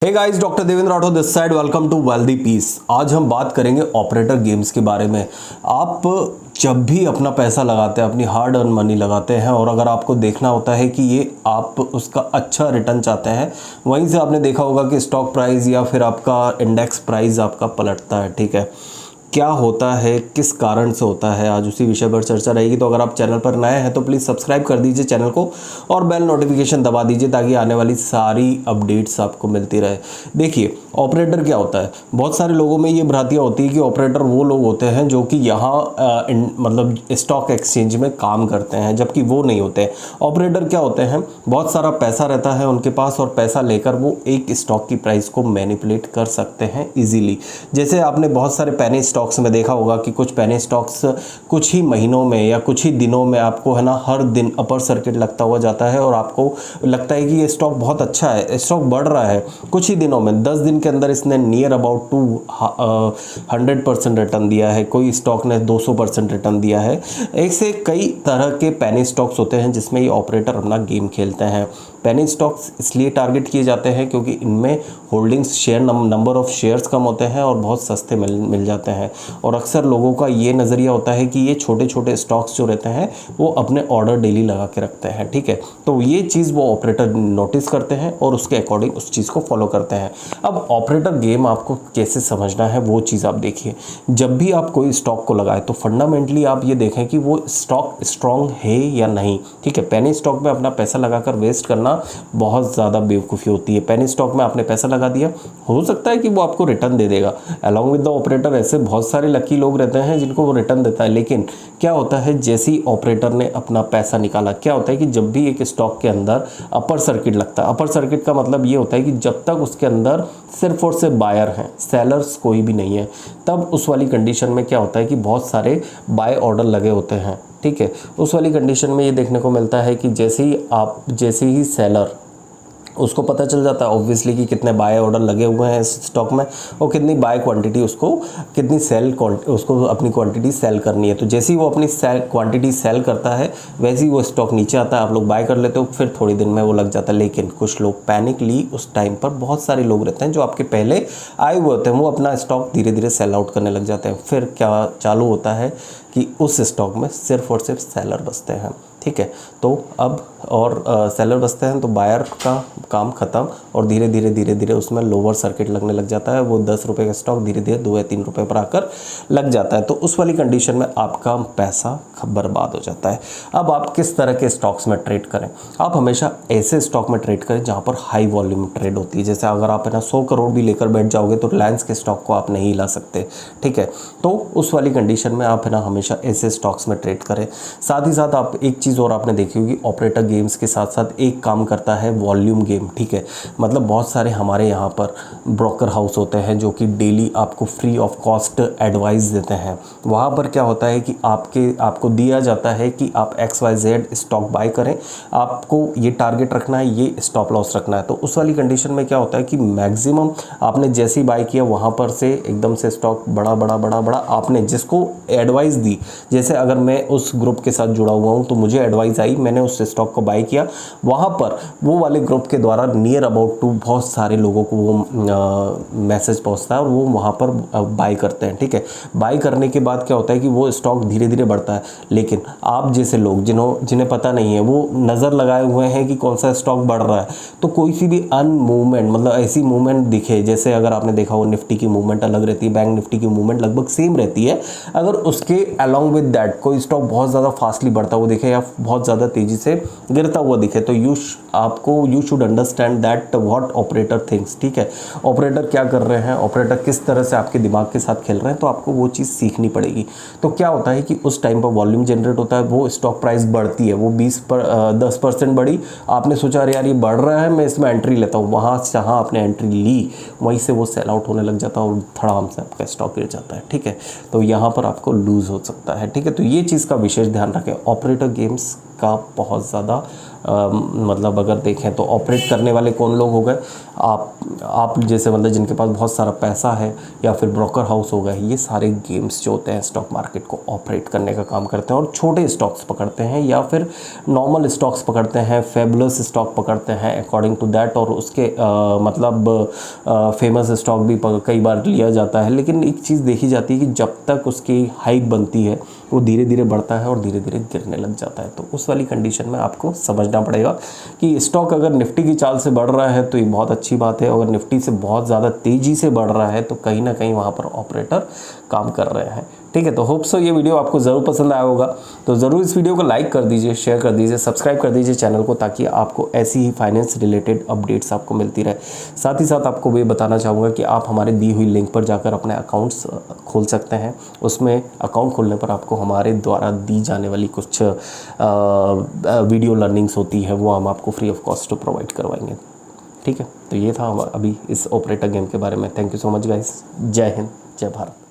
Hey guys, doctor Devendra Rathore this side. Welcome to wealthy peace. आज हम बात करेंगे ऑपरेटर गेम्स के बारे में। आप जब भी अपना पैसा लगाते हैं, अपनी हार्ड अर्न मनी लगाते हैं, और अगर आपको देखना होता है कि ये आप उसका अच्छा रिटर्न चाहते हैं, वहीं से आपने देखा होगा कि स्टॉक प्राइस या फिर आपका इंडेक्स प्राइस आपका पलटता है। ठीक है, क्या होता है, किस कारण से होता है, आज उसी विषय पर चर्चा रहेगी। तो अगर आप चैनल पर नए हैं तो प्लीज़ सब्सक्राइब कर दीजिए चैनल को और बेल नोटिफिकेशन दबा दीजिए ताकि आने वाली सारी अपडेट्स आपको मिलती रहे। देखिए, ऑपरेटर क्या होता है, बहुत सारे लोगों में ये भ्रांतियाँ होती है कि ऑपरेटर वो लोग होते हैं जो कि यहाँ मतलब स्टॉक एक्सचेंज में काम करते हैं, जबकि वो नहीं होते। ऑपरेटर क्या होते हैं, बहुत सारा पैसा रहता है उनके पास और पैसा लेकर वो एक स्टॉक की प्राइस को मैनिपुलेट कर सकते हैं इजीली। जैसे आपने बहुत सारे पेनी स्टॉक्स में देखा होगा कि कुछ पेनी स्टॉक्स कुछ ही महीनों में या कुछ ही दिनों में आपको है ना हर दिन अपर सर्किट लगता हुआ जाता है और आपको लगता है कि ये स्टॉक बहुत अच्छा है, स्टॉक बढ़ रहा है। कुछ ही दिनों में 10 दिन के अंदर इसने नियर अबाउट 100% रिटर्न दिया है, कोई स्टॉक ने 200% रिटर्न दिया है। ऐसे कई तरह के पेनी स्टॉक्स होते हैं जिसमें ये ऑपरेटर अपना गेम खेलते हैं। पेनी स्टॉक्स इसलिए टारगेट किए जाते हैं क्योंकि इनमें holdings share number of shares कम होते हैं और बहुत सस्ते मिल जाते हैं। और अक्सर लोगों का ये नज़रिया होता है कि ये छोटे छोटे स्टॉक्स जो रहते हैं वो अपने ऑर्डर डेली लगा के रखते हैं। ठीक है, तो ये चीज़ वो ऑपरेटर नोटिस करते हैं और उसके अकॉर्डिंग उस चीज़ को फॉलो करते हैं। अब ऑपरेटर गेम आपको कैसे समझना है वो चीज़ आप देखिए। जब भी आप कोई स्टॉक को लगाए तो फंडामेंटली आप ये देखें कि वो स्टॉक स्ट्रॉन्ग है या नहीं। ठीक है, पेनी स्टॉक में अपना पैसा लगाकर वेस्ट करना बहुत ज़्यादा बेवकूफ़ी होती है। पेनी स्टॉक में आपने पैसा लगा दिया, हो सकता है कि वो आपको रिटर्न दे देगा अलॉन्ग विद द ऑपरेटर। ऐसे बहुत सारे लकी लोग रहते हैं जिनको वो रिटर्न देता है, लेकिन क्या होता है जैसे ही ऑपरेटर ने अपना पैसा निकाला, क्या होता है कि जब भी एक स्टॉक के अंदर अपर सर्किट लगता है, अपर सर्किट का मतलब ये होता है कि जब तक उसके अंदर सिर्फ और सिर्फ बायर हैं, सेलर्स कोई भी नहीं है, तब उस वाली कंडीशन में क्या होता है कि बहुत सारे बाय ऑर्डर लगे होते हैं। ठीक है, उस वाली कंडीशन में ये देखने को मिलता है कि जैसे ही सेलर उसको पता चल जाता है ऑब्वियसली कि कितने बाय ऑर्डर लगे हुए हैं इस स्टॉक में और कितनी बाय क्वांटिटी उसको उसको अपनी क्वांटिटी सेल करनी है। तो जैसे ही वो अपनी क्वांटिटी सेल करता है वैसे ही वो स्टॉक नीचे आता है, आप लोग बाय कर लेते हो, फिर थोड़ी दिन में वो लग जाता है। लेकिन कुछ लोग पैनिकली उस टाइम पर बहुत सारे लोग रहते हैं जो आपके पहले आए हुए होते हैं, वो अपना स्टॉक धीरे धीरे सेल आउट करने लग जाते हैं। फिर क्या चालू होता है कि उस स्टॉक में सिर्फ और सिर्फ सेलर बचते हैं। ठीक है, तो अब और सेलर बचते हैं तो बायर का काम ख़त्म और धीरे धीरे उसमें लोअर सर्किट लगने लग जाता है। वो 10 रुपये का स्टॉक धीरे धीरे 2 या 3 रुपये पर आकर लग जाता है। तो उस वाली कंडीशन में आपका पैसा बर्बाद हो जाता है। अब आप किस तरह के स्टॉक्स में ट्रेड करें? आप हमेशा ऐसे स्टॉक में ट्रेड करें जहाँ पर हाई वॉल्यूम ट्रेड होती है। जैसे अगर आप है ना 100 करोड़ भी लेकर बैठ जाओगे तो रिलायंस के स्टॉक को आप नहीं हिला सकते। ठीक है, तो उस वाली कंडीशन में आप है ना हमेशा ऐसे स्टॉक्स में ट्रेड करें। साथ ही साथ आप एक चीज़ और आपने देखी होगी, ऑपरेटर गेम्स के साथ साथ एक काम करता है वॉल्यूम गेम। ठीक है, मतलब बहुत सारे हमारे यहाँ पर ब्रोकर हाउस होते हैं जो कि डेली आपको फ्री ऑफ कॉस्ट एडवाइस देते हैं। वहाँ पर क्या होता है कि आपको दिया जाता है कि आप XYZ स्टॉक बाय करें, आपको ये टारगेट रखना है, ये स्टॉप लॉस रखना है। तो उस वाली कंडीशन में क्या होता है कि मैक्सिमम आपने जैसे ही बाय किया वहाँ पर से एकदम से स्टॉक बड़ा आपने जिसको एडवाइस दी, जैसे अगर मैं उस ग्रुप के साथ जुड़ा हुआ हूँ तो मुझे एडवाइस आई, मैंने उस स्टॉक को बाय किया, वहाँ पर वो वाले ग्रुप के द्वारा नियर अबाउट टू बहुत सारे लोगों को वो मैसेज पहुँचता है और वो वहाँ पर बाय करते हैं। ठीक है, बाय करने के बाद क्या होता है कि वो स्टॉक धीरे धीरे बढ़ता है, लेकिन आप जैसे लोग जिन्हें पता नहीं है वो नज़र लगाए हुए हैं कि कौन सा स्टॉक बढ़ रहा है, तो कोई सी भी मूवमेंट मतलब ऐसी मूवमेंट दिखे, जैसे अगर आपने देखा हो निफ्टी की मूवमेंट अलग रहती है, बैंक निफ्टी की मूवमेंट लगभग सेम रहती है, अगर उसके अलॉन्ग विद दैट कोई स्टॉक बहुत ज़्यादा फास्टली बढ़ता हुआ दिखे या बहुत ज़्यादा तेज़ी से गिरता हुआ दिखे तो you should understand that what operator thinks. ठीक है, ऑपरेटर क्या कर रहे हैं, ऑपरेटर किस तरह से आपके दिमाग के साथ खेल रहे हैं, तो आपको वो चीज़ सीखनी पड़ेगी। तो क्या होता है कि उस टाइम पर वॉल्यूम जनरेट होता है, वो स्टॉक प्राइस बढ़ती है, वो 10% बढ़ी, आपने सोचा अरे यार ये बढ़ रहा है मैं इसमें एंट्री लेता हूँ, वहाँ जहाँ आपने एंट्री ली वहीं से वो सेल आउट होने लग जाता है और धड़ाम से आपका स्टॉक गिर जाता है। ठीक है, तो यहाँ पर आपको लूज़ हो सकता है। ठीक है, तो ये चीज़ का विशेष ध्यान रखें। ऑपरेटर गेम्स इसका बहुत ज़्यादा मतलब अगर देखें तो ऑपरेट करने वाले कौन लोग हो गए, आप जैसे मतलब जिनके पास बहुत सारा पैसा है, या फिर ब्रोकर हाउस हो गए, ये सारे गेम्स जो होते हैं स्टॉक मार्केट को ऑपरेट करने का काम करते हैं और छोटे स्टॉक्स पकड़ते हैं या फिर नॉर्मल स्टॉक्स पकड़ते हैं, फेबुलस स्टॉक पकड़ते हैं अकॉर्डिंग टू दैट, और उसके मतलब फेमस स्टॉक भी कई बार लिया जाता है। लेकिन एक चीज़ देखी जाती है कि जब तक उसकी हाइप बनती है वो धीरे धीरे बढ़ता है और धीरे धीरे गिरने लग जाता है। तो उस वाली कंडीशन में आपको समझना पड़ेगा कि स्टॉक अगर निफ्टी की चाल से बढ़ रहा है तो ये बहुत अच्छी बात है, अगर निफ्टी से बहुत ज़्यादा तेज़ी से बढ़ रहा है तो कहीं ना कहीं वहाँ पर ऑपरेटर काम कर रहे हैं। ठीक है, तो होप सो ये वीडियो आपको ज़रूर पसंद आया होगा। तो ज़रूर इस वीडियो को लाइक कर दीजिए, शेयर कर दीजिए, सब्सक्राइब कर दीजिए चैनल को, ताकि आपको ऐसी ही फाइनेंस रिलेटेड अपडेट्स आपको मिलती रहे। साथ ही साथ आपको ये बताना चाहूँगा कि आप हमारे दी हुई लिंक पर जाकर अपने अकाउंट्स खोल सकते हैं। उसमें अकाउंट खोलने पर आपको हमारे द्वारा दी जाने वाली कुछ वीडियो लर्निंग्स होती है, वो हम आपको फ्री ऑफ कॉस्ट प्रोवाइड करवाएंगे। ठीक है, तो ये था अभी इस ऑपरेटर गेम के बारे में। Thank you so much guys. जय हिंद, जय भारत।